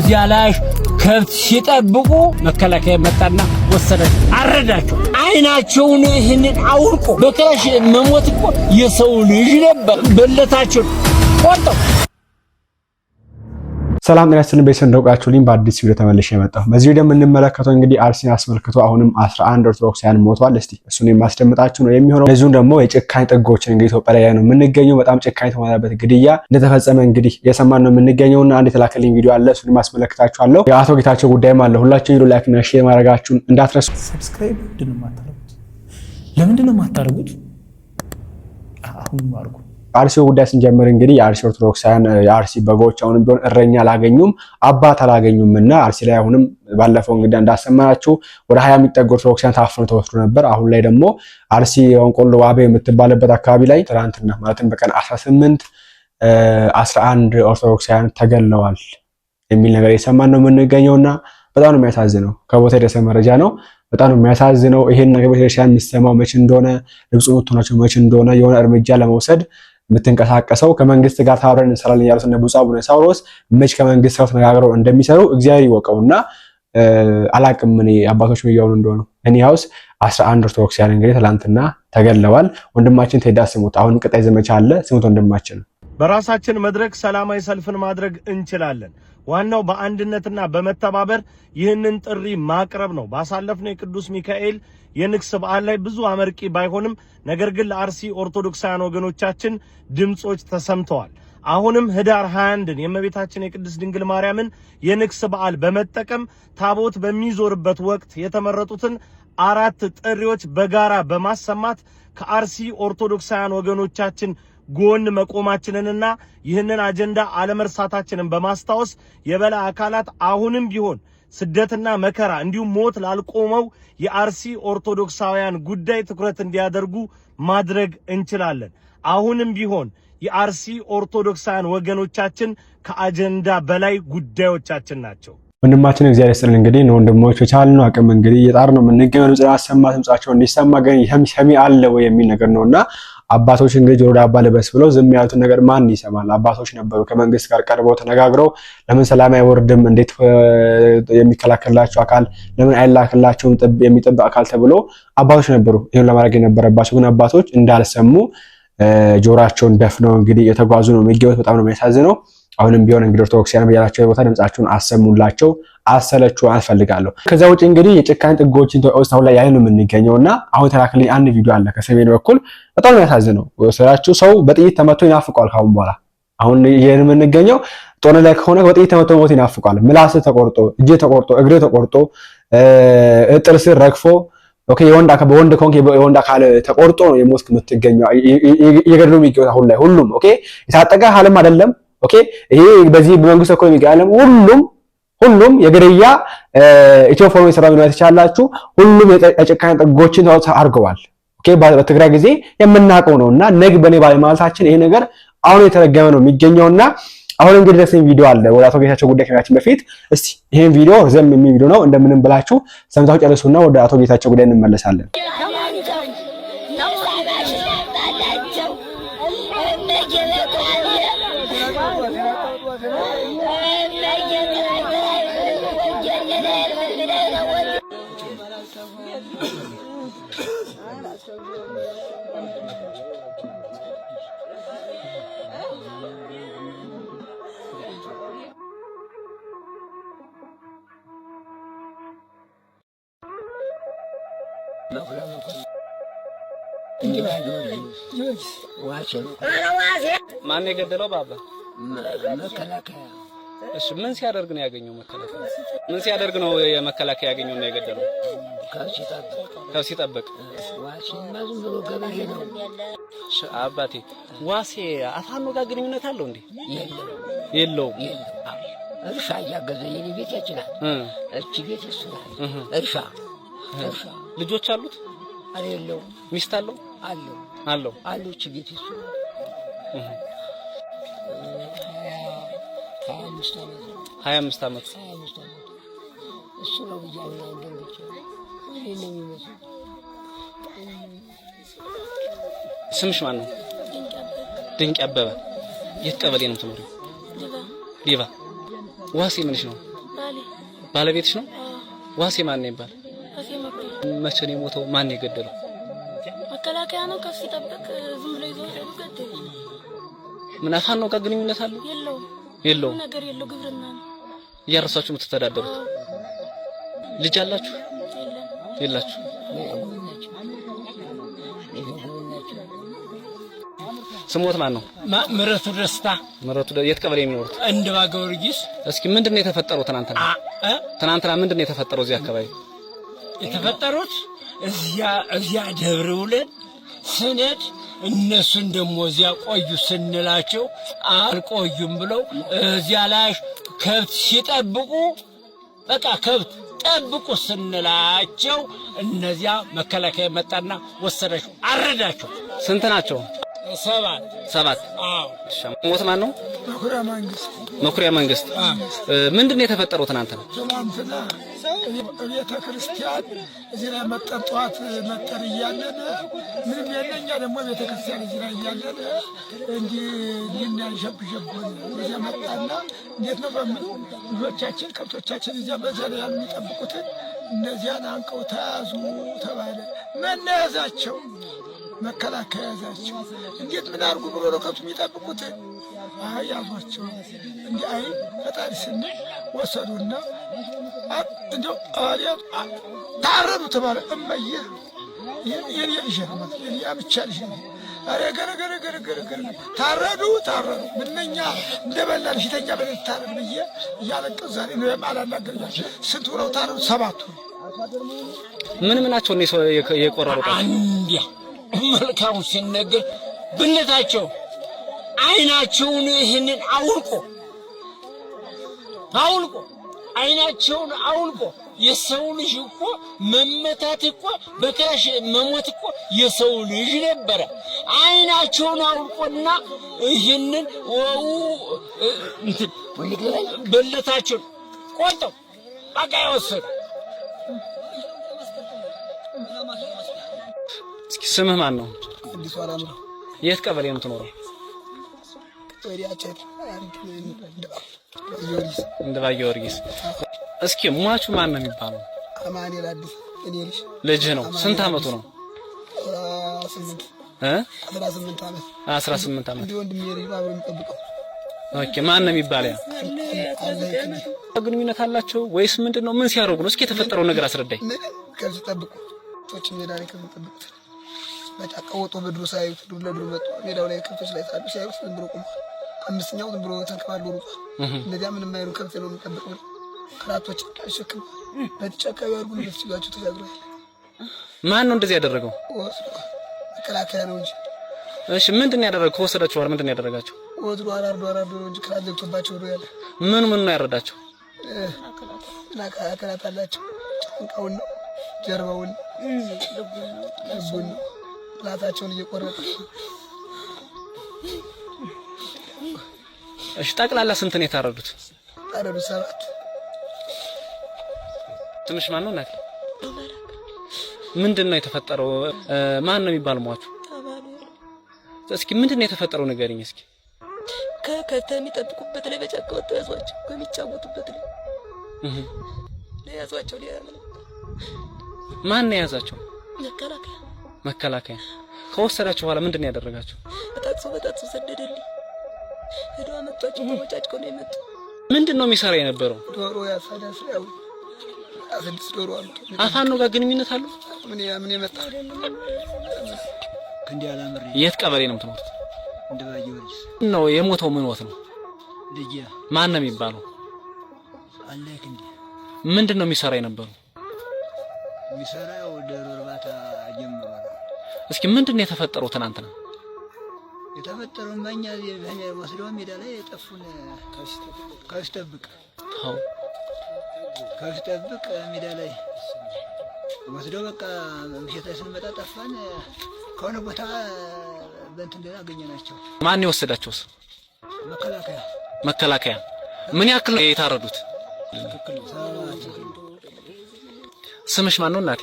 እዚያ ላይ ከብት ሲጠብቁ መከላከያ መጣና ወሰዳቸው፣ አረዳቸው። አይናቸውን ይህንን አውልቆ በክላሽ መሞት እኮ የሰው ልጅ ነበር። በለታቸው ቆርጠው። ሰላም ጤና ይስጥልኝ ቤተሰብ እንደውቃችሁልኝ በአዲስ ቪዲዮ ተመልሼ መጣሁ። በዚህ ቪዲዮ የምንመለከተው እንግዲህ አርሲን አስመልክቶ አሁንም 11 ኦርቶዶክሳውያን ሞተዋል። እስቲ እሱን የማስደምጣችሁ ነው የሚሆነው። ለዚሁም ደግሞ የጭካኔ ጥጎችን እንግዲህ ኢትዮጵያ ላይ ነው የምንገኘው። በጣም ጭካኔ የተሞላበት ግድያ እንደተፈጸመ እንግዲህ የሰማን ነው የምንገኘውና አንድ የተላከልኝ ቪዲዮ አለ፣ እሱን ማስመለከታችኋለሁ። የአቶ ጌታቸው ጉዳይም አለ። ሁላችሁም ቪዲዮ ላይክ እና ሼር ማድረጋችሁን እንዳትረሱ። ሰብስክራይብ ለምንድን ነው የማታደርጉት? አሁን ማርኩ። አርሲ ጉዳይ ስንጀምር እንግዲህ የአርሲ ኦርቶዶክሳውያን የአርሲ በጎች አሁንም ቢሆን እረኛ አላገኙም፣ አባት አላገኙምና አርሲ ላይ አሁንም ባለፈው እንግዲህ እንዳሰማናችሁ ወደ 20 የሚጠጉ ኦርቶዶክሳውያን ታፍነው ተወስዶ ነበር። አሁን ላይ ደግሞ አርሲ ወንቆሎ ዋቤ የምትባልበት አካባቢ ላይ ትናንትና ማለትም በቀን 18 11 ኦርቶዶክሳውያን ተገለዋል የሚል ነገር የሰማን ነው የምንገኘውና በጣም ነው የሚያሳዝነው። ከቦታ የደረሰ መረጃ ነው። በጣም ነው የሚያሳዝነው። ይሄን ነገር ቤተክርስቲያን የሚሰማው መቼ እንደሆነ ልብጽ ወጥቶናቸው መቼ እንደሆነ የሆነ እርምጃ ለመውሰድ የምትንቀሳቀሰው ከመንግስት ጋር ተባብረን እንሰራለን ያሉት እነ ብፁዕ አቡነ ሳዊሮስ መች ከመንግስት ጋር ተነጋግረው እንደሚሰሩ እግዚአብሔር ይወቀውና አላቅም እኔ አባቶች የሚያውኑ እንደሆነ እኔ ያውስ 11 ኦርቶዶክሳውያን እንግዲህ ትላንትና ተገለዋል። ወንድማችን ቴዳ ስሙት። አሁን ቀጣይ ዘመቻ አለ፣ ስሙት ወንድማችን። በራሳችን መድረክ ሰላማዊ ሰልፍን ማድረግ እንችላለን። ዋናው በአንድነትና በመተባበር ይህንን ጥሪ ማቅረብ ነው። ባሳለፍነው የቅዱስ ሚካኤል የንግስ በዓል ላይ ብዙ አመርቂ ባይሆንም ነገር ግን ለአርሲ ኦርቶዶክሳውያን ወገኖቻችን ድምጾች ተሰምተዋል። አሁንም ህዳር 21ን የእመቤታችን የቅድስት ድንግል ማርያምን የንግስ በዓል በመጠቀም ታቦት በሚዞርበት ወቅት የተመረጡትን 4 ጥሪዎች በጋራ በማሰማት ከአርሲ ኦርቶዶክሳውያን ወገኖቻችን ጎን መቆማችንንና ይህንን አጀንዳ አለመርሳታችንን በማስታወስ የበላይ አካላት አሁንም ቢሆን ስደትና መከራ እንዲሁም ሞት ላልቆመው የአርሲ ኦርቶዶክሳውያን ጉዳይ ትኩረት እንዲያደርጉ ማድረግ እንችላለን። አሁንም ቢሆን የአርሲ ኦርቶዶክሳውያን ወገኖቻችን ከአጀንዳ በላይ ጉዳዮቻችን ናቸው። ወንድማችን እግዚአብሔር ይስጥልን። እንግዲህ ነው ወንድሞች የቻልነው አቅም እንግዲህ የጣርነው የምንገኘው ድምጽ ማሰማት ድምጻቸው እንዲሰማ ግን ሰሚ አለ ወይ የሚል ነገር ነውና አባቶች እንግዲህ ጆሮ ዳባ ልበስ ብለው ዝም ያሉትን ነገር ማን ይሰማል? አባቶች ነበሩ ከመንግስት ጋር ቀርበው ተነጋግረው ለምን ሰላም አይወርድም፣ እንዴት የሚከላከላቸው አካል ለምን አይላክላቸውም የሚጠብቅ አካል ተብሎ አባቶች ነበሩ ይሄን ለማድረግ የነበረባቸው። ግን አባቶች እንዳልሰሙ ጆሮአቸውን ደፍነው እንግዲህ የተጓዙ ነው የሚገኙት። በጣም ነው የሚያሳዝነው። አሁንም ቢሆን እንግዲህ ኦርቶዶክሳውያን በያላቸው ቦታ ድምጻቸውን አሰሙላቸው፣ አሰለችሁ አልፈልጋለሁ። ከዛ ውጪ እንግዲህ የጭካኔ ጥጎችን ተወስታው ላይ ያይኑ የምንገኘውና አሁን ተላክልኝ አንድ ቪዲዮ አለ ከሰሜን በኩል በጣም ነው የሚያሳዝነው። ስራችሁ ሰው በጥይት ተመቶ ይናፍቀዋል። ካሁን በኋላ አሁን ይሄን የምንገኘው ጦር ላይ ከሆነ በጥይት ተመቶ ሞት ይናፍቀዋል። ምላስ ተቆርጦ፣ እጅ ተቆርጦ፣ እግር ተቆርጦ፣ ጥርስ ረግፎ ኦኬ የወንድ አካል በወንድ ኮንክ የወንድ አካል ተቆርጦ ነው የሞት የምትገኘው። እየገደሉ የሚገኙት አሁን ላይ ሁሉም ኦኬ የታጠቀ ሐለም አይደለም። ኦኬ ይሄ በዚህ በመንግስት እኮ የሚጋለም ሁሉም የግድያ ኢትዮ ፎርም የሰራው ነው የተቻላችሁ ሁሉም የጭካኔ ጥጎችን አድርገዋል። ኦኬ በትግራይ ጊዜ የምናውቀው ነውና ነግ በኔ ባለማለታችን ይሄ ነገር አሁን የተረገመ ነው የሚገኘውና አሁን እንግዲህ ደስ ቪዲዮ አለ ወደ አቶ ጌታቸው ጉዳይ ከማያችን በፊት እስቲ ይሄን ቪዲዮ ዘም የሚል ቪዲዮ ነው እንደምንም ብላችሁ ሰምታችሁ ጨርሱና ወደ አቶ ጌታቸው ጉዳይ እንመለሳለን። ማን የገደለው ባባ? መከላከያ። እሺ ምን ሲያደርግ ነው ያገኘው? መከላከያ ምን ሲያደርግ ነው የመከላከያ ያገኘው ነው የገደለው? ከብት ሲጠብቅ። ዋሴማ ዝም ብሎ ገበሬ ነው። አባቴ ዋሴ አፋኖ ጋር ግንኙነት አለው እንዴ? የለውም። እርሻ እያገዘ የኔ ቤት ያችላል። እቺ ቤት እሱ እርሻ ልጆች አሉት? አይደለም። ሚስት አለው? አለው። እቺ ቤት እሱ 25 ዓመት እሱ ነው ብያለሁ። እንደልጅ እኔ ነው የሚመስለው። ስምሽ ማን ነው? ድንቅ አበበ። የት ቀበሌ ነው የምትኖሪው? ዲባ። ዋሴ ምንሽ ነው? ባለቤትሽ ነው? ዋሴ ማን ነው ይባል? ዋሴ መኩሪያ። መቼ ነው የሞተው? ማን ነው የገደለው? መከላከያ ነው። ከፍ ሲጠብቅ ዝም ብሎ ይዞ ሄዱ ገደሉ። ምን አፋን ነው ጋር ግንኙነት አለው? የለውም ነገር የለው። ግብርና ነው እያረሳችሁ የምትተዳደሩት። ልጅ አላችሁ? የላችሁ? ስሞት ማን ነው? ምረቱ ደስታ። ምረቱ የት ቀበሌ የሚኖሩት? እንድባ ጊዮርጊስ። እስኪ ምንድነው የተፈጠረው ትናንትና ምንድነው የተፈጠረው እዚህ አካባቢ? የተፈጠሩት እዚያ ደብረ ውለን ስነድ እነሱን ደግሞ እዚያ ቆዩ ስንላቸው አልቆዩም ብለው እዚያ ላይ ከብት ሲጠብቁ በቃ ከብት ጠብቁ ስንላቸው እነዚያ መከላከያ መጣና ወሰዳቸው፣ አረዳቸው። ስንት ናቸው? ሰባት። አዎ። ሞት ማን ነው? መኩሪያ መንግስት። ምንድነው የተፈጠረው ትናንትና? ቤተ ክርስቲያን እዚህ ላይ መጠጧት መጠር እያለን ምንም የለኛ ደግሞ ቤተ ክርስቲያን እዚህ ላይ እያለን እንዲህ ሊናንሸብሸብን እዚያ መጣና እንዴት ነው በምን ልጆቻችን ከብቶቻችን እዚያ በዚያ ላይ ያሉ የሚጠብቁትን እነዚያን አንቀው ተያዙ ተባለ። ምን ያዛቸው? መከላከያ ያዛቸው። እንዴት ምን አድርጉ ብሎ ነው ከብቱ የሚጠብቁት? አይ ያዟቸው። እንዲህ አይ ፈጣሪ ስንል ወሰዱና እንደው አሪያት ታረዱ ተባለ። እመየ የኔ ልጅ ነው የኔ አብቻ ልጅ ነው። አረ ገረገረ ታረዱ ምንኛ እንደበላን ሽተኛ በለት ታረዱ ብዬ እያለቀሱ ዛሬ ነው የማላናገርያቸው። ስንት ነው ታረዱ? 7 ምን ምናቸው ነው የቆራረጡ? አንዲያ መልካሙ ሲነገር ብልታቸው አይናቸውን ይህንን አውልቆ አይናቸውን አውልቆ የሰው ልጅ እኮ መመታት እኮ በክራሽ መሞት እኮ የሰው ልጅ ነበረ። አይናቸውን አውልቆና ይህንን ብልታቸውን ቆርጠው በቃ ይወሰዱ። እስኪ ስምህ ማን ነው? አዲሱ አላምሮ። የት ቀበሌ ነው የምትኖረው? እንድባ ጊዮርጊስ። እስኪ ሟቹ ማን ነው የሚባለው? አማኑኤል አዲስ። እኔ ልጅ ነው። ስንት አመቱ ነው? 18 ዓመት። 18 ዓመት። እንዴ ወንድሜ ልጅ አብሮ የሚጠብቀው። ኦኬ። ማን ነው የሚባለው? ግንኙነት አላቸው ወይስ ምንድነው? ምን ሲያደርጉ ነው? እስኪ የተፈጠረው ነገር አስረዳኝ። ከዚህ ጠብቁ ቶች ሜዳ ላይ ከሚጠብቁት በጫካ ወጦ በድሮ ሳይዩት ዱር ለዱር መጥቶ ሜዳው ላይ ከብቶች ላይ ታሉ ሳይዩት ዝም ብሎ ቆሟል። አምስተኛው ዝም ብሎ ተንከባሎ ሩጧል። እነዚያ ምንም አይሩ ከብት ነው የሚጠብቅ ብሎ ከራቶች አሸክም በጫካ ያርጉ ነው ሲጋቸው ተሻግሯል። ማን ነው እንደዚህ ያደረገው? መከላከያ ነው እንጂ። እሺ ምንድነው ያደረገው? ከወሰዳቸው በኋላ ምንድነው ያደረጋቸው? ወድሮ አራርዶ ነው እንጂ ክራት ዘግቶባቸው ነው ያለ። ምን ነው ያረዳቸው? አካላት አላቸው። ጫንቃውን ነው ጀርባውን ልቡን ላታቸውን እየቆረጠ። እሺ ጠቅላላ ስንት ነው የታረዱት? ታረዱ 7። ትንሽ ማን ነው እናት? ምንድነው የተፈጠረው? ማን ነው የሚባል ሟቹ? እስኪ ምንድነው የተፈጠረው ንገሪኝ እስኪ። ከሚጠብቁበት ላይ በጫካ ወጥተው ያዟቸው። ከሚጫወቱበት ላይ ያዟቸው። ማን ነው የያዛቸው? መከላከያ። ከወሰዳቸው በኋላ ምንድነው ያደረጋቸው? በጣጥሶ ሰደደልኝ። ሄደው አመጧቸው። ተመጫጭቀው ነው የመጡ። ምንድነው የሚሰራ የነበረው? ዶሮ ያሳዳስ ያው 6 ዶሮ አምጡ። አፋን ነው ጋር ግንኙነት አለው? ምን የመጣ ክንዲ አላምር። የት ቀበሌ ነው የምትኖሩት? እንድባ ጊዮርጊስ ነው። የሞተው ምን ወት ነው? ልጅ ማን ነው የሚባለው? አለ ክንዲ። ምንድነው የሚሰራ የነበረው? የሚሰራው ዶሮ እርባታ ጀምሮ ነው። እስኪ ምንድነው የተፈጠረው ትናንትና? የተፈጠረው ማኛ ወስደው ሜዳ ላይ የጠፉን ከስተብቅ ሜዳ ላይ ወስደው በቃ ምሽት ላይ ስንመጣ ጠፋን። ከሆነ ቦታ በእንትን ደህና አገኘናቸው። ማን ነው የወሰዳቸውስ? መከላከያ። ምን ያክል ነው የታረዱት? ስምሽ ማን ነው እናቴ?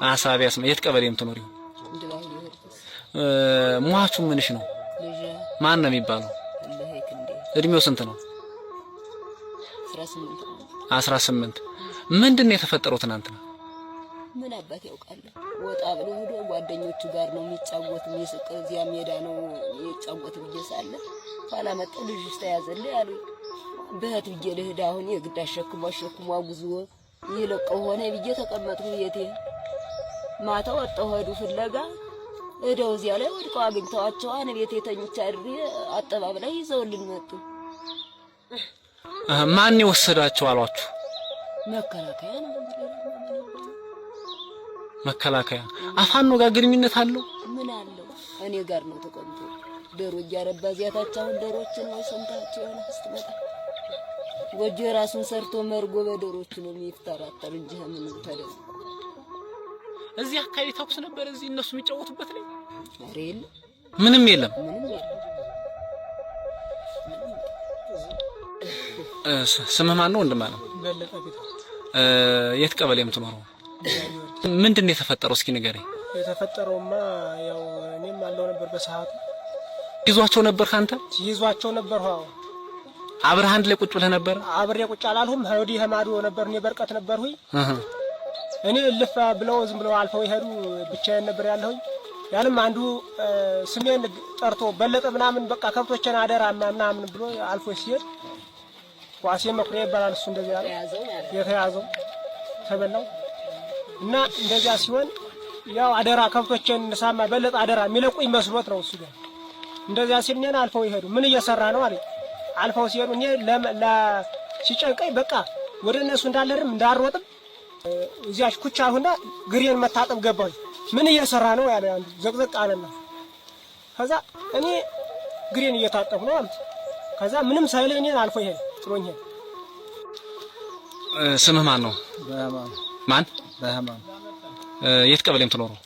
አሳቢያስ። የት ቀበሌ የምትኖሪው? ሟቹ ምንሽ ነው? ማን ነው የሚባለው? እድሜው ስንት ነው? 18 ምንድነው የተፈጠረው ትናንትና? ምን አባት ያውቃል። ወጣ ብሎ ሄዶ ጓደኞቹ ጋር ነው የሚጫወት የሚስቅ እዚያ ሜዳ ነው የሚጫወት ብዬሳለ ኋላ መጣው ልጅ ተያዘለ ያሉ በህት ብዬ ልሄድ አሁን የግድ አሸክሞ አጉዞ ይለቀው ሆነ ብዬ ተቀመጥኩ ቤቴ። ማታ ወጣው ሄዱ ፍለጋ እደው እዚያ ላይ ወድቀው አግኝተዋቸው አነ ቤቴ ተኝቻ አድሬ አጠባብ ላይ ይዘውልን መጡ። ማን ይወሰዳቸው አሏችሁ? መከላከያ ነው። መከላከያ አፋኖ ጋር ግንኙነት አለው? ምን አለው? እኔ ጋር ነው ተቀምጦ ደሮ እያረባ ዚያታቸው ደሮችን ነው ሰምታቸው ያለ ስትመጣ ወጀ ራሱን ሰርቶ መርጎ በደሮች ነው የሚፍታራጠር እንጂ ምን ተደረገ? እዚህ አካባቢ ተኩስ ነበር። እዚህ እነሱ የሚጫወቱበት ላይ አሬል ምንም የለም። ስምህ ማን ነው? ወንድማ ነው። በለጠ ቤት። የት ቀበሌ የምትኖረው? ምንድነው የተፈጠረው? እስኪ ንገረኝ። የተፈጠረውማ ያው እኔም አለው ነበር በሰዓቱ። ይዟቸው ነበር ካንተ? ይዟቸው ነበር። አዎ አብረህ አንድ ላይ ቁጭ ብለህ ነበር? አብሬ ቁጭ አላልሁም። ሀዲ ሀማዱ ነበር። እኔ በርቀት ነበርሁኝ። እኔ ልፍ ብለው ዝም ብለው አልፈው ይሄዱ። ብቻዬን ነበር ያለሁኝ። ያንም አንዱ ስሜን ጠርቶ በለጠ ምናምን በቃ ከብቶችን አደራ ምናምን ብሎ አልፎ ሲሄድ ዋሴ መኩሪያ ይባላል እሱ እንደዚህ ያለ የተያዘው ተበላው እና እንደዚያ ሲሆን ያው አደራ ከብቶችን ሳማ በለጠ አደራ የሚለቁኝ መስሎት ነው እሱ ጋር እንደዚያ ሲልኔና አልፈው ይሄዱ። ምን እየሰራ ነው አለኝ። አልፈው ሲሄዱ እኔ ሲጨንቀኝ በቃ ወደ እነሱ እንዳልርም እንዳሮጥም እዚያች ኩቻ አልሁና ግሬን መታጠብ ገባሁ። ምን እየሰራ ነው ያለ አንዱ ዘቅዘቅ አለና ከዛ እኔ ግሬን እየታጠብኩ ነው አልኩት። ከዛ ምንም ሳይለኝ እኔን አልፎ ይሄድ ጥሎኝ ሄደ። ስምህ ማን ነው? በህማም። ማን? በህማም። የት ቀበሌ የምትኖረው?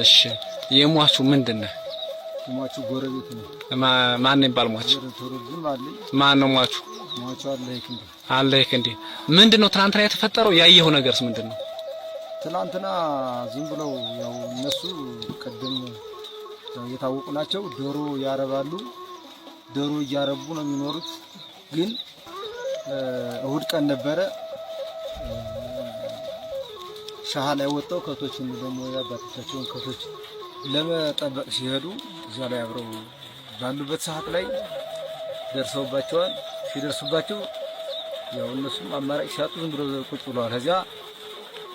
እሺ የሟቹ ምንድነው? ሟቹ ጎረቤት ነው። ማን ይባል ሟቹ? ተሩዝም አለ። ማን ነው ሟቹ? ሟቹ አለ ይክንዲ። ምንድነው ትናንትና የተፈጠረው? ያየኸው ነገርስ ምንድነው? ትናንትና ዝም ብለው ያው እነሱ ቀደም የታወቁ ናቸው። ዶሮ ያረባሉ። ዶሮ እያረቡ ነው የሚኖሩት። ግን እሁድ ቀን ነበረ ሻሃ ላይ ወጣው ከቶችን ደግሞ ያባታቸውን ከቶች ለመጠበቅ ሲሄዱ እዛ ላይ አብረው ባሉበት ሰዓት ላይ ደርሰውባቸዋል። ሲደርሱባቸው ያው እነሱም አማራጭ ሲያጡ ዝም ብለው ቁጭ ብለዋል። ከዚያ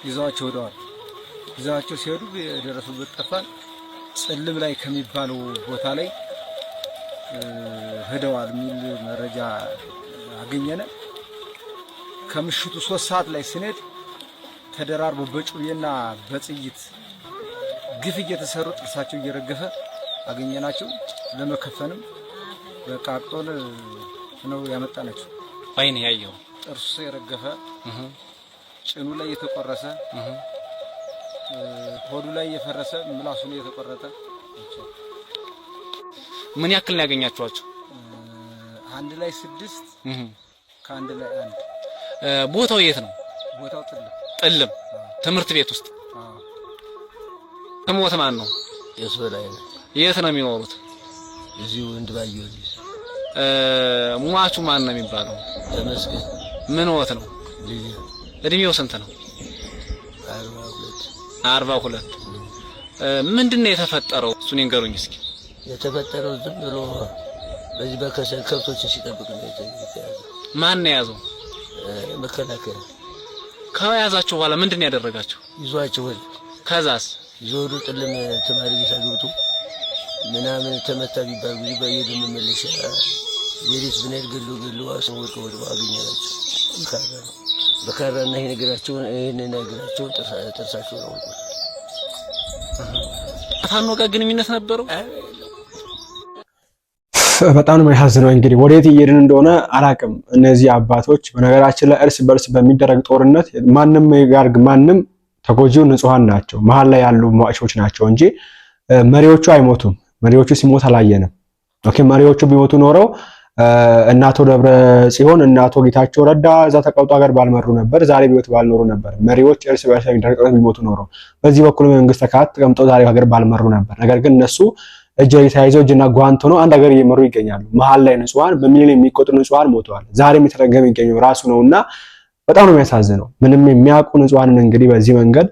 ይዘዋቸው ሄደዋል። ይዘዋቸው ሲሄዱ የደረሱበት ጠፋን። ጽልም ላይ ከሚባለው ቦታ ላይ ሄደዋል የሚል መረጃ አገኘነ። ከምሽቱ 3 ሰዓት ላይ ስንሄድ ተደራርበው በጩቤና በጥይት ግፍ እየተሰሩ ጥርሳቸው እየረገፈ አገኘናቸው። ለመከፈንም በቃ አቅጦን ነው ያመጣናቸው። አይን ያየው ጥርሱ የረገፈ ጭኑ ላይ የተቆረሰ ሆዱ ላይ የፈረሰ ምላሱ ላይ የተቆረጠ። ምን ያክል ነው ያገኛችኋቸው? አንድ ላይ 6 ከአንድ ላይ 1። ቦታው የት ነው? ቦታው ጥልም ትምህርት ቤት ውስጥ። ስሞት ማን ነው? የሶላይ ነው። የት ነው የሚኖሩት? እዚሁ እንድባየው። ሟቹ ማን ነው የሚባለው? ተመስገን። ምን ወት ነው? እድሜው ስንት ነው? 42። ምንድነው የተፈጠረው? እሱን ይንገሩኝ እስኪ። የተፈጠረው ዝም ብሎ በዚህ በከሰል ከብቶችን ሲጠብቅ ነው የተያዘው። ማን ነው የያዘው? መከላከያ። ከያዛቸው በኋላ ምንድነው ያደረጋቸው? ይዟቸው ወደ ከዛስ ይዞዱ ጥልም ተማሪ ቤት አግብቶ ምናምን ተመታ ቢባል ብዙ በየዱ መመለሻ የሪስ ብነድ ገሉ አሰው ወደ አገኘናቸው። በካራና ይሄ ነገራቸው ጥርሳቸው ነው። ፋኖ ጋር ግንኙነት ነበረው። በጣም ነው የሚያሳዝነው። እንግዲህ ወዴት እየሄድን እንደሆነ አላቅም። እነዚህ አባቶች በነገራችን ላይ እርስ በርስ በሚደረግ ጦርነት ማንም ጋርግ ማንም ተጎጂው ንጹሃን ናቸው፣ መሀል ላይ ያሉ ሟቾች ናቸው እንጂ መሪዎቹ አይሞቱም። መሪዎቹ ሲሞት አላየንም። ኦኬ መሪዎቹ ቢሞቱ ኖረው እናቶ ደብረ ጽዮን እናቶ ጌታቸው ረዳ እዛ ተቀውጣ ሀገር ባልመሩ ነበር፣ ዛሬ ቢወት ባልኖሩ ነበር። መሪዎች እርስ በርስ በሚደረግ ጦርነት ቢሞቱ ኖረው በዚህ በኩል መንግስት ተካት ተቀምጠው ዛሬ ሀገር ባልመሩ ነበር። ነገር ግን እነሱ እጅ ተያይዘው እጅና ጓንት ሆነው አንድ ሀገር እየመሩ ይገኛሉ። መሀል ላይ ንጹሃን በሚሊዮን የሚቆጠሩ ንጹሃን ሞተዋል። ዛሬም የተረገመ ይገኛው ራሱ ነውና በጣም ነው የሚያሳዝነው። ምንም የሚያውቁ ንጹሃንን እንግዲህ በዚህ መንገድ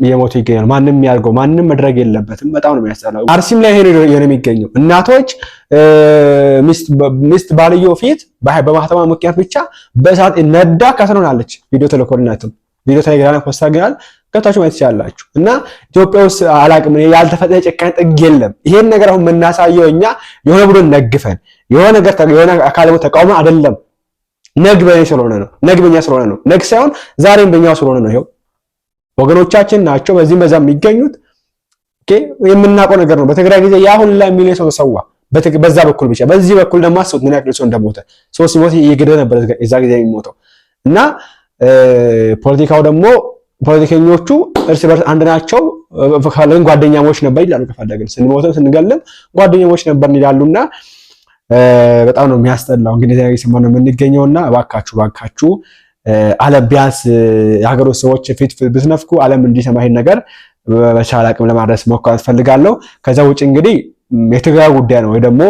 የሞቱ ይገኛሉ። ማንንም ያርገው ማንንም መድረግ የለበትም። በጣም ነው የሚያስጠላው። አርሲም ላይ ይሄ ነው የሚገኘው። እናቶች ሚስት ባልየው ፊት በማህተማ ምክንያት ብቻ በእሳት ነዳ ከስሮናለች። ቪዲዮ ተልኮልናትም ቪዲዮ ቴሌግራም ፖስት አድርገናል። ገብታችሁ ማየት ትችላላችሁ። እና ኢትዮጵያ ውስጥ አላቅም ያልተፈጠረ ጭካኔ ጥግ የለም። ይሄን ነገር አሁን የምናሳየው እኛ የሆነ ቡድን ደግፈን የሆነ ነገር የሆነ አካል ተቃውሞ አይደለም። ነግ በእኛ ስለሆነ ነው። ነግ ሳይሆን ዛሬም በእኛው ስለሆነ ነው። ይሄው ወገኖቻችን ናቸው በዚህም በዛም የሚገኙት። ኦኬ የምናውቀው ነገር ነው። በትግራይ ጊዜ ያ ሁሉ ላይ ሚሊዮን ሰው ተሰዋ በዛ በኩል ብቻ። በዚህ በኩል ደግሞ አስቡት ምን ያክል ሰው እንደሞተ። ሰው ሲሞት እየገደለ ነበር እዛ ጊዜ የሚሞተው። እና ፖለቲካው ደግሞ ፖለቲከኞቹ እርስ በርስ አንድ ናቸው። ፈካለን ጓደኛሞች ነበር ይላሉ። ከፈለግን ስንሞተም ስንገልም ጓደኛሞች ነበር ይላሉና በጣም ነው የሚያስጠላው። እንግዲህ ዛሬ ሰሞኑን የምንገኘውና እባካችሁ ዓለም ቢያንስ የሀገር ውስጥ ሰዎች ፊት ብትነፍኩ ዓለም እንዲሰማ ይሄን ነገር በቻለ አቅም ለማድረስ ሞክራት ፈልጋለሁ። ከዛ ውጭ እንግዲህ የትግራይ ጉዳይ ነው ወይ ደግሞ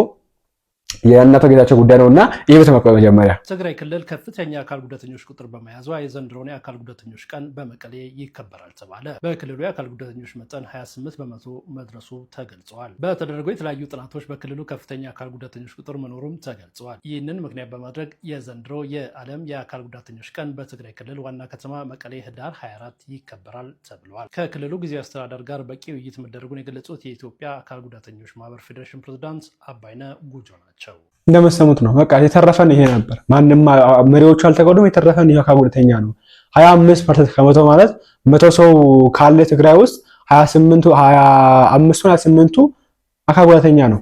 የእናቶ ጌታቸው ጉዳይ ነውና ይሄ በተመቀለ መጀመሪያ ትግራይ ክልል ከፍተኛ የአካል ጉዳተኞች ቁጥር በመያዟ የዘንድሮውን የአካል ጉዳተኞች ቀን በመቀሌ ይከበራል ተባለ። በክልሉ የአካል ጉዳተኞች መጠን 28 በመቶ መድረሱ ተገልጿል። በተደረገው የተለያዩ ጥናቶች በክልሉ ከፍተኛ የአካል ጉዳተኞች ቁጥር መኖሩም ተገልጿል። ይህንን ምክንያት በማድረግ የዘንድሮ የዓለም የአካል ጉዳተኞች ቀን በትግራይ ክልል ዋና ከተማ መቀሌ ህዳር 24 ይከበራል ተብሏል። ከክልሉ ጊዜያዊ አስተዳደር ጋር በቂ ውይይት መደረጉን የገለጹት የኢትዮጵያ አካል ጉዳተኞች ማህበር ፌዴሬሽን ፕሬዝዳንት አባይነ ጉጆ ናቸው። እንደምትሰሙት ነው። በቃ የተረፈን ይሄ ነበር። ማንንም መሪዎቹ አልተቆደም። የተረፈን ይሄ አካል ጉዳተኛ ነው። 25% ከመቶ ማለት 100 ሰው ካለ ትግራይ ውስጥ 25ቱ አካል ጉዳተኛ ነው።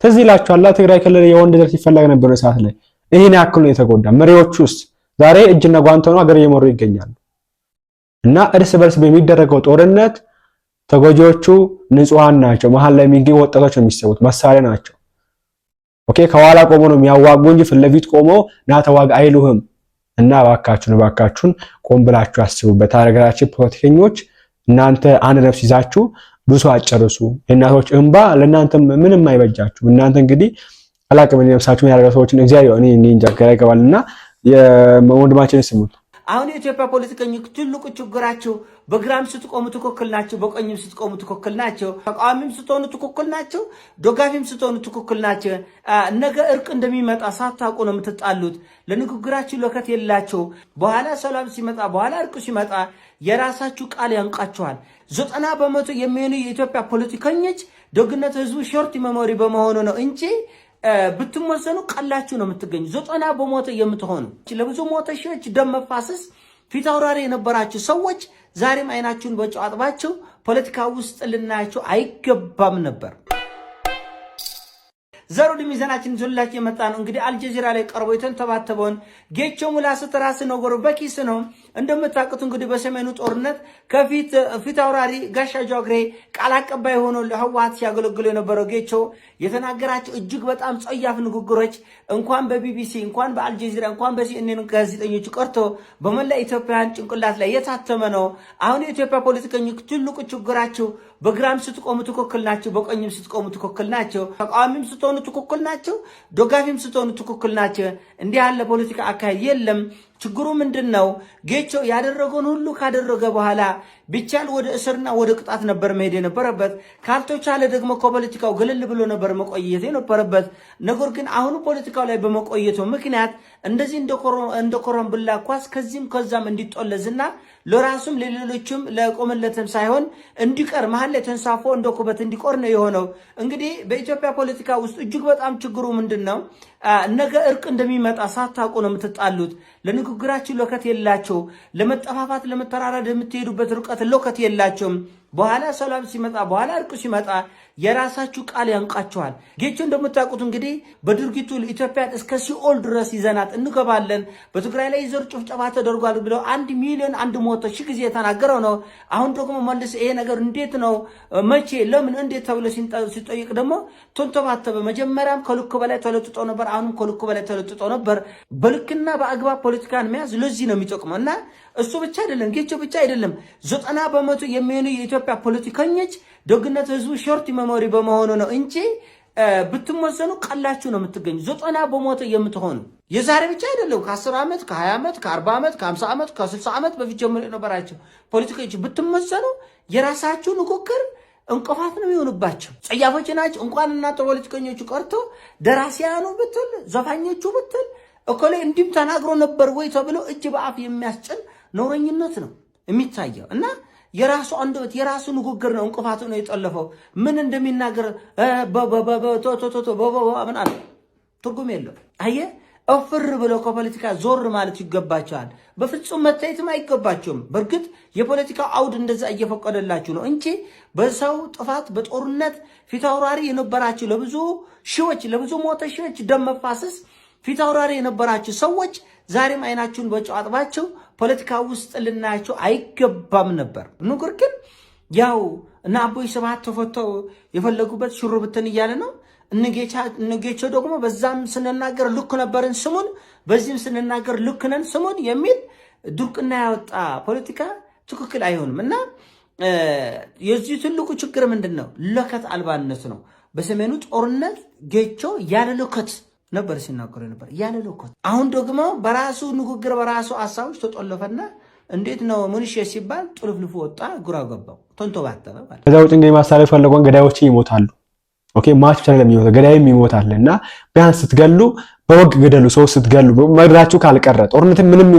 ትዝ ይላችኋል ትግራይ ክልል የወንድ ዘር ሲፈለግ ነበር ሰዓት ላይ ይሄን ያክል ነው የተጎዳ። መሪዎቹ ውስጥ ዛሬ እጅና ጓንት ሆነው ሀገር እየመሩ ይገኛሉ። እና እርስ በርስ በሚደረገው ጦርነት ተጎጂዎቹ ንጹሃን ናቸው። መሀል ላይ የሚገኙ ወጣቶች ነው የሚሰቡት፣ መሳሪያ ናቸው። ኦኬ ከኋላ ቆሞ ነው የሚያዋጉ እንጂ ፊት ለፊት ቆሞ ና ተዋግ አይሉህም። እና እባካችሁን ቆም ብላችሁ አስቡበት። ሀገራችን ፖለቲከኞች እናንተ አንድ ነፍስ ይዛችሁ ብዙ አጨርሱ። የእናቶች እንባ ለእናንተ ምንም አይበጃችሁ። እናንተ እንግዲህ አላቅም ነፍሳችሁን ያደረገ ሰዎችን እግዚአብሔር እኔ እንጃ ግራ ይገባልና የወንድማችን ስሙት። አሁን የኢትዮጵያ ፖለቲከኞች ትልቁ ችግራቸው በግራም ስትቆሙ ትክክል ናቸው፣ በቀኝም ስትቆሙ ትክክል ናቸው፣ ተቃዋሚም ስትሆኑ ትክክል ናቸው፣ ደጋፊም ስትሆኑ ትክክል ናቸው። ነገ እርቅ እንደሚመጣ ሳታውቁ ነው የምትጣሉት። ለንግግራችሁ ለከት የላቸው። በኋላ ሰላም ሲመጣ በኋላ እርቅ ሲመጣ የራሳችሁ ቃል ያንቃችኋል። 90% የሚሆኑ የኢትዮጵያ ፖለቲከኞች ደግነት ህዝቡ ሾርት ሜሞሪ በመሆኑ ነው እንጂ ብትመሰኑ ቀላችሁ ነው የምትገኙ። 90% የምትሆኑ ለብዙ ሞተ ሺዎች ደም መፋሰስ ፊት አውራሪ የነበራችሁ ሰዎች ዛሬም አይናችሁን በጨው አጥባችሁ ፖለቲካ ውስጥ ልናያችሁ አይገባም ነበር። ዘሩ ሚዛናችን ዘላችሁ የመጣ ነው። እንግዲህ አልጀዚራ ላይ ቀርቦ የተንተባተበውን ጌቾ ሙላቱ ተራስ ነገሩ በኪስ ነው። እንደምታውቁት እንግዲህ በሰሜኑ ጦርነት ከፊት አውራሪ ጋሻ ጃግሬ ቃል አቀባይ ሆኖ ለህወሓት ሲያገለግሉ የነበረው ጌቾ የተናገራቸው እጅግ በጣም ጸያፍ ንግግሮች እንኳን በቢቢሲ እንኳን በአልጀዚራ እንኳን በሲኤንኤን ጋዜጠኞች ቀርቶ በመላ ኢትዮጵያን ጭንቅላት ላይ የታተመ ነው። አሁን የኢትዮጵያ ፖለቲከኞች ትልቁ ችግራቸው በግራም ስትቆሙ ትክክል ናቸው፣ በቀኝም ስትቆሙ ትክክል ናቸው፣ ተቃዋሚም ስትሆኑ ትክክል ናቸው፣ ደጋፊም ስትሆኑ ትክክል ናቸው። እንዲህ ያለ ፖለቲካ አካሄድ የለም። ችግሩ ምንድነው? ጌቾ ያደረገውን ሁሉ ካደረገ በኋላ ቢቻል ወደ እስርና ወደ ቅጣት ነበር መሄድ የነበረበት። ካልተቻለ ደግሞ ከፖለቲካው ገለል ብሎ ነበር መቆየት የነበረበት። ነገር ግን አሁን ፖለቲካው ላይ በመቆየቱ ምክንያት እንደዚህ እንደ ኮረምብላ ኳስ ከዚህም ከዛም እንዲጦለዝና ለራሱም ለሌሎችም ለቆመለትም ሳይሆን እንዲቀር መሀል ላይ ተንሳፎ እንደ ኩበት እንዲቆር ነው የሆነው። እንግዲህ በኢትዮጵያ ፖለቲካ ውስጥ እጅግ በጣም ችግሩ ምንድነው? ነገ እርቅ እንደሚመጣ ሳታውቁ ነው የምትጣሉት። ለንግግራችሁ ለከት የላቸው። ለመጠፋፋት ለመተራረድ የምትሄዱበት ርቀት ለከት የላቸውም። በኋላ ሰላም ሲመጣ በኋላ እርቅ ሲመጣ የራሳችሁ ቃል ያንቃችኋል። ጌቾ እንደምታውቁት እንግዲህ በድርጊቱ ኢትዮጵያን እስከ ሲኦል ድረስ ይዘናት እንገባለን፣ በትግራይ ላይ ዘር ጭፍጨፋ ተደርጓል ብለው 1,100,000 ጊዜ የተናገረው ነው። አሁን ደግሞ መልስ ይሄ ነገር እንዴት ነው መቼ ለምን እንዴት ተብሎ ሲጠይቅ ደግሞ ተንተባተበ። መጀመሪያም ከልክ በላይ ተለጥጦ ነበር፣ አሁንም ከልክ በላይ ተለጥጦ ነበር። በልክና በአግባብ ፖለቲካን መያዝ ለዚህ ነው የሚጠቅመው። እና እሱ ብቻ አይደለም ጌቾ ብቻ አይደለም 90% የሚሆኑ የኢትዮጵያ የኢትዮጵያ ፖለቲከኞች ደግነት ህዝቡ ሾርት ሜሞሪ በመሆኑ ነው እንጂ ብትመዘኑ ቀላችሁ ነው የምትገኙ 90 በመቶ የምትሆኑ የዛሬ ብቻ አይደለም ከ10 ዓመት ከ20 ዓመት ከ40 ዓመት ከ50 ዓመት ከ60 ዓመት በፊት ጀምሮ የነበራችሁ ፖለቲከኞች ብትመዘኑ የራሳችሁ ንግግር እንቅፋት ነው የሚሆንባቸው። ጸያፎች ናቸው። እንኳን እናንተ ፖለቲከኞቹ ቀርቶ ደራሲያኑ ብትል ዘፋኞቹ ብትል እኮሌ እንዲም ተናግሮ ነበር ወይ ተብሎ እጅ በአፍ የሚያስጭን ነውረኝነት ነው የሚታየው እና የራሱ አንደበት የራሱ ንግግር ነው እንቅፋቱ ነው የጠለፈው። ምን እንደሚናገር ምን አለ ትርጉም የለው። አየ እፍር ብሎ ከፖለቲካ ዞር ማለት ይገባቸዋል። በፍጹም መታየትም አይገባቸውም። በእርግጥ የፖለቲካ አውድ እንደዛ እየፈቀደላችሁ ነው እንጂ በሰው ጥፋት በጦርነት ፊት አውራሪ የነበራችሁ ለብዙ ሺዎች ለብዙ ሞተ ሺዎች ደም መፋሰስ ፊት አውራሪ የነበራችሁ ሰዎች ዛሬም አይናችሁን በጨው አጥባችሁ ፖለቲካ ውስጥ ልናያችሁ አይገባም ነበር። ነገር ግን ያው እና አቦይ ስብሃት ተፈተው የፈለጉበት ሽሩብትን እያለ ነው። እነጌቾ ደግሞ በዛም ስንናገር ልክ ነበርን ስሙን፣ በዚህም ስንናገር ልክ ነን ስሙን የሚል ዱርቅና ያወጣ ፖለቲካ ትክክል አይሆንም እና የዚህ ትልቁ ችግር ምንድነው? ለከት አልባነት ነው። በሰሜኑ ጦርነት ጌቾ ያለ ለከት ነበር ሲናገር ነበር ያለ ለከት። አሁን ደግሞ በራሱ ንግግር በራሱ ሐሳቦች ተጠለፈና እንዴት ነው ሙኒሽ ሲባል ጥልፍልፍ ወጣ፣ ግራ ገባው፣ ተንተባተበ ማለት። ከዛ ውጭ እንግዲህ ማሳለፍ ፈለገው ገዳዮች ይሞታሉ። ኦኬ ማች ብቻ ለሚሞት ገዳይም ይሞታልና ቢያንስ ስትገሉ በወግ ገደሉ። ሰው ስትገሉ መግደላችሁ ካልቀረ ጦርነት ምንም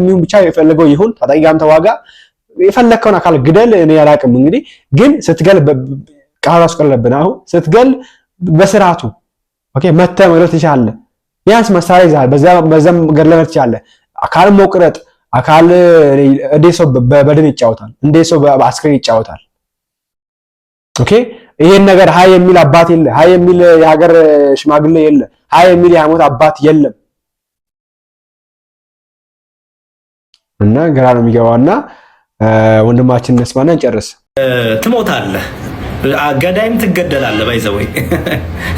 ይሁን ብቻ የፈለገው ይሁን ታጣቂም ተዋጋ የፈለከውን አካል ግደል። እኔ ያላቅም እንግዲህ ግን ስትገል ቃራስ ቀለበና አሁን ስትገል በስርዓቱ ኦኬ መተ መግደል ትችላለህ። ቢያንስ መሳሪያ ይዛል በዛም ገድለህ ትችላለህ። አካል መቁረጥ አካል እንደ ሰው በበደም ይጫወታል፣ እንደ ሰው በአስክሬን ይጫወታል። ኦኬ ይሄን ነገር ሃይ የሚል አባት የለ፣ ሃይ የሚል የሀገር ሽማግሌ የለ፣ ሃይ የሚል የሃይማኖት አባት የለም። እና ግራ ነው የሚገባውና ወንድማችን እንስማና እንጨርስ። ትሞታለህ፣ ገዳይም ትገደላለህ። ባይዘው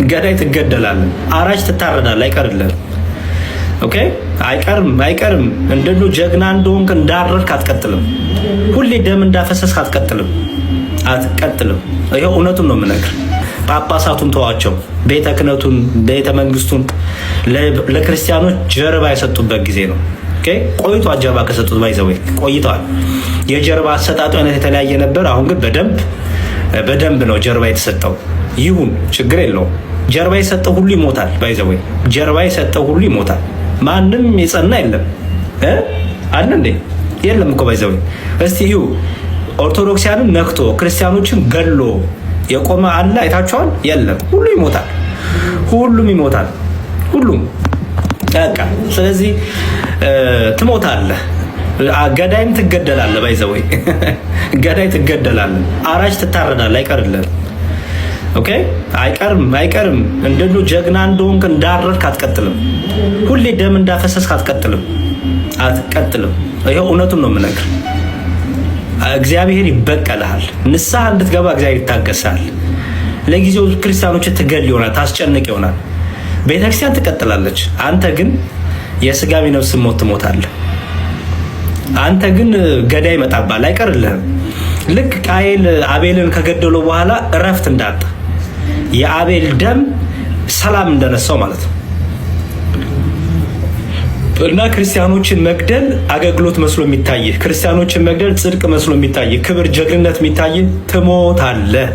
ገዳይ ትገደላለህ፣ አራጅ ትታረዳለህ። አይቀርልህም። ኦኬ አይቀርም። እንደሉ ጀግና እንደሆንክ እንዳረድክ አትቀጥልም። ሁሌ ደም እንዳፈሰስክ አትቀጥልም። ይሄው እውነቱን ነው የምነግርህ። ጳጳሳቱን ተዋቸው፣ ቤተ ክህነቱን ቤተ መንግስቱን ለክርስቲያኖች ጀርባ የሰጡበት ጊዜ ነው። ኦኬ ቆይቷል። ጀርባ ከሰጡት ባይዘው ቆይቷል። የጀርባ አሰጣጡ አይነት የተለያየ ነበር። አሁን ግን በደንብ ነው ጀርባ የተሰጠው። ይሁን ችግር የለውም። ጀርባ የሰጠው ሁሉ ይሞታል። ባይዘው ጀርባ የሰጠው ሁሉ ይሞታል። ማንም የጸና የለም አለ እንዴ? የለም እኮ ባይዘው። እስቲ ይሁ ኦርቶዶክሲያንን ነክቶ ክርስቲያኖችን ገሎ የቆመ አለ? አይታችኋል? የለም። ሁሉ ይሞታል። ሁሉም ይሞታል። ሁሉም በቃ። ስለዚህ ትሞታለህ፣ ገዳይም ትገደላለህ። ባይዘው ገዳይ ትገደላለህ፣ አራጅ ትታረዳለህ። አይቀርልህም። ኦኬ አይቀርም። እንደሉ ጀግና እንደሆንክ እንዳረድክ አትቀጥልም። ሁሌ ደም እንዳፈሰስክ አትቀጥልም። ይሄው እውነቱን ነው የምነግርህ። እግዚአብሔር ይበቀልሃል። ንስሐ እንድትገባ እግዚአብሔር ይታገሳል። ለጊዜው ክርስቲያኖች ትገል ይሆናል፣ ታስጨንቅ ይሆናል። ቤተክርስቲያን ትቀጥላለች። አንተ ግን የስጋዊ ነፍስ ሞት ትሞታለህ። አንተ ግን ገዳይ ይመጣብሃል፣ አይቀርልህም። ልክ ቃየል አቤልን ከገደለው በኋላ እረፍት እንዳጣ የአቤል ደም ሰላም እንደነሳው ማለት ነው። እና ክርስቲያኖችን መግደል አገልግሎት መስሎ የሚታይ፣ ክርስቲያኖችን መግደል ጽድቅ መስሎ የሚታይ፣ ክብር ጀግንነት የሚታይ፣ ትሞታለህ።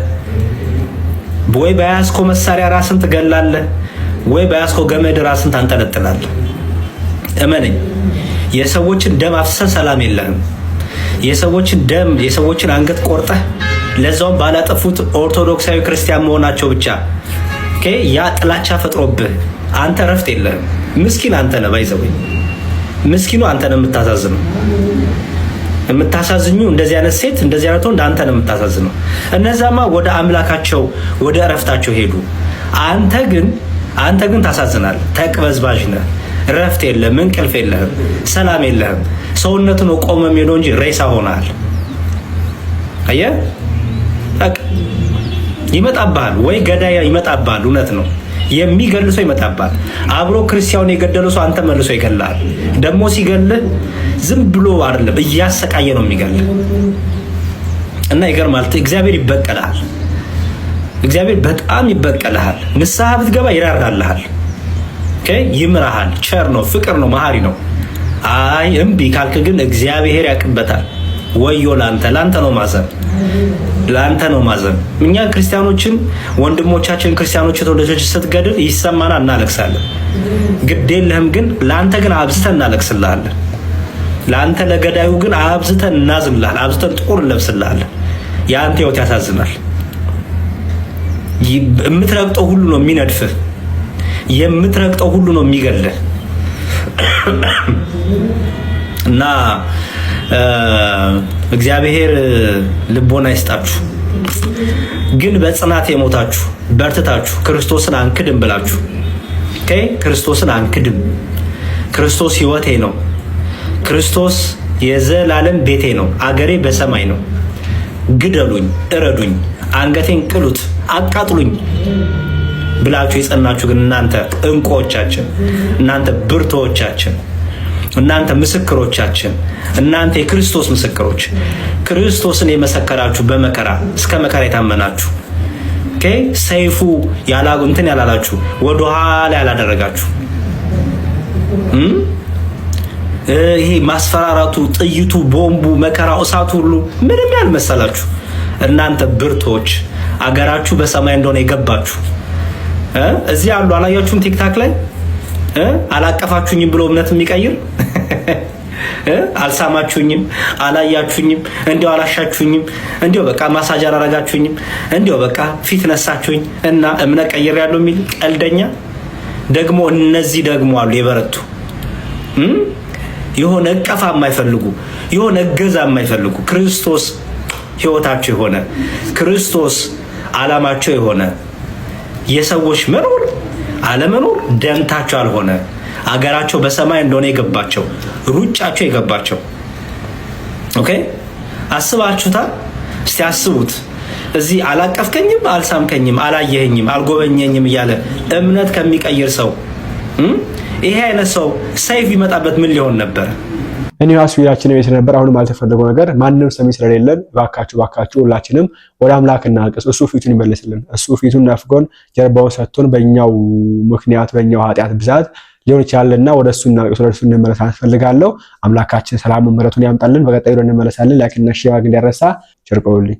ወይ በያዝኮ መሳሪያ ራስን ትገላለህ፣ ወይ በያዝኮ ገመድ ራስን ታንጠለጥላለህ። እመነኝ፣ የሰዎችን ደም አፍሰህ ሰላም የለህም። የሰዎችን ደም የሰዎችን አንገት ቆርጠህ ለዛውም ባላጠፉት ኦርቶዶክሳዊ ክርስቲያን መሆናቸው ብቻ ያ ጥላቻ ፈጥሮብህ አንተ ረፍት የለህም። ምስኪን አንተ ነህ። ባይዘው ምስኪኑ አንተ ነህ የምታሳዝኙ። እንደዚህ አይነት ሴት እንደዚህ አይነት ወንድ አንተ ነህ የምታሳዝነው። እነዛማ ወደ አምላካቸው ወደ እረፍታቸው ሄዱ። አንተ ግን ታሳዝናለህ። ተቅበዝባዥ ነህ። ረፍት የለህም፣ እንቅልፍ የለህም፣ ሰላም የለህም። ሰውነትን ቆመ የሚሄደው እንጂ ሬሳ ሆነሃል። አየህ ይመጣብሃል፣ ወይ ገዳይ ይመጣብሃል። እውነት ነው። የሚገል ሰው ይመጣብሃል። አብሮ ክርስቲያኑን የገደለው ሰው አንተ መልሶ ይገላል። ደግሞ ሲገልህ ዝም ብሎ አይደለም፣ እያሰቃየ ነው የሚገልህ። እና ይገርማል። እግዚአብሔር ይበቀልሃል። እግዚአብሔር በጣም ይበቀልሃል። ንስሐ ብትገባ ይራራልሃል። ኦኬ ይምራሃል። ቸር ነው፣ ፍቅር ነው፣ መሐሪ ነው። አይ እምቢ ካልክ ግን እግዚአብሔር ያቅበታል። ወዮ ላንተ ነው ማዘን፣ ላንተ ነው ማዘን። እኛ ክርስቲያኖችን ወንድሞቻችን ክርስቲያኖች ተወዳጆች ስትገድል ይሰማናል፣ እናለቅሳለን። ግድ የለህም ግን ላንተ ግን አብዝተን እናለቅስልሃለን። ላንተ ለገዳዩ ግን አብዝተን እናዝንልሃለን፣ አብዝተን ጥቁር እንለብስልሃለን። ያንተ ህይወት ያሳዝናል። የምትረግጠው ሁሉ ነው የሚነድፍህ፣ የምትረግጠው ሁሉ ነው የሚገልህ። እና እግዚአብሔር ልቦና ይስጣችሁ። ግን በጽናት የሞታችሁ በርትታችሁ ክርስቶስን አንክድም ብላችሁ ክርስቶስን አንክድም፣ ክርስቶስ ህይወቴ ነው፣ ክርስቶስ የዘላለም ቤቴ ነው፣ አገሬ በሰማይ ነው፣ ግደሉኝ፣ እረዱኝ፣ አንገቴን ቅሉት፣ አቃጥሉኝ ብላችሁ የጸናችሁ ግን እናንተ እንቁዎቻችን፣ እናንተ ብርቶቻችን፣ እናንተ ምስክሮቻችን፣ እናንተ የክርስቶስ ምስክሮች፣ ክርስቶስን የመሰከራችሁ በመከራ እስከ መከራ የታመናችሁ ሰይፉ እንትን ያላላችሁ ወደ ኋላ ያላደረጋችሁ ይሄ ማስፈራራቱ፣ ጥይቱ፣ ቦምቡ፣ መከራው፣ እሳቱ ሁሉ ምንም ያልመሰላችሁ እናንተ ብርቶች፣ አገራችሁ በሰማይ እንደሆነ የገባችሁ እዚህ ያሉ አላያችሁም? ቲክታክ ላይ አላቀፋችሁኝም ብሎ እምነት የሚቀይር አልሳማችሁኝም፣ አላያችሁኝም፣ እንዲያው አላሻችሁኝም፣ እንዲያው በቃ ማሳጅ አላረጋችሁኝም፣ እንዲያው በቃ ፊት ነሳችሁኝ እና እምነት ቀይር ያለው የሚል ቀልደኛ ደግሞ እነዚህ ደግሞ አሉ የበረቱ የሆነ እቀፋ የማይፈልጉ የሆነ እገዛ የማይፈልጉ ክርስቶስ ህይወታቸው የሆነ ክርስቶስ ዓላማቸው የሆነ የሰዎች መኖር አለመኖር ደንታቸው አልሆነ አገራቸው በሰማይ እንደሆነ የገባቸው ሩጫቸው የገባቸው ኦኬ አስባችሁታል? እስቲ አስቡት። እዚህ አላቀፍከኝም፣ አልሳምከኝም፣ አላየኸኝም፣ አልጎበኘኝም እያለ እምነት ከሚቀይር ሰው ይሄ አይነት ሰው ሰይፍ ይመጣበት ምን ሊሆን ነበር? እኔ ራሱ ቪዲዮአችን ቤት ነበር። አሁንም አልተፈለገው ነገር ማንንም ሰሚ ስለሌለን ባካችሁ ሁላችንም ወደ አምላክ እናልቅስ። እሱ ፊቱን ይመልስልን። እሱ ፊቱን ነፍጎን ጀርባውን ሰጥቶን በእኛው ምክንያት በእኛው ኃጢአት ብዛት ሊሆን ይችላልና ወደ እሱ እናልቅስ፣ ወደ እሱ እንመለስ ፈልጋለሁ። አምላካችን ሰላም ምሕረቱን ያምጣልን። በቀጣዩ እንመለሳለን። ላይክ እና ሼር እንዲያረሳ ቸር ቆዩልኝ።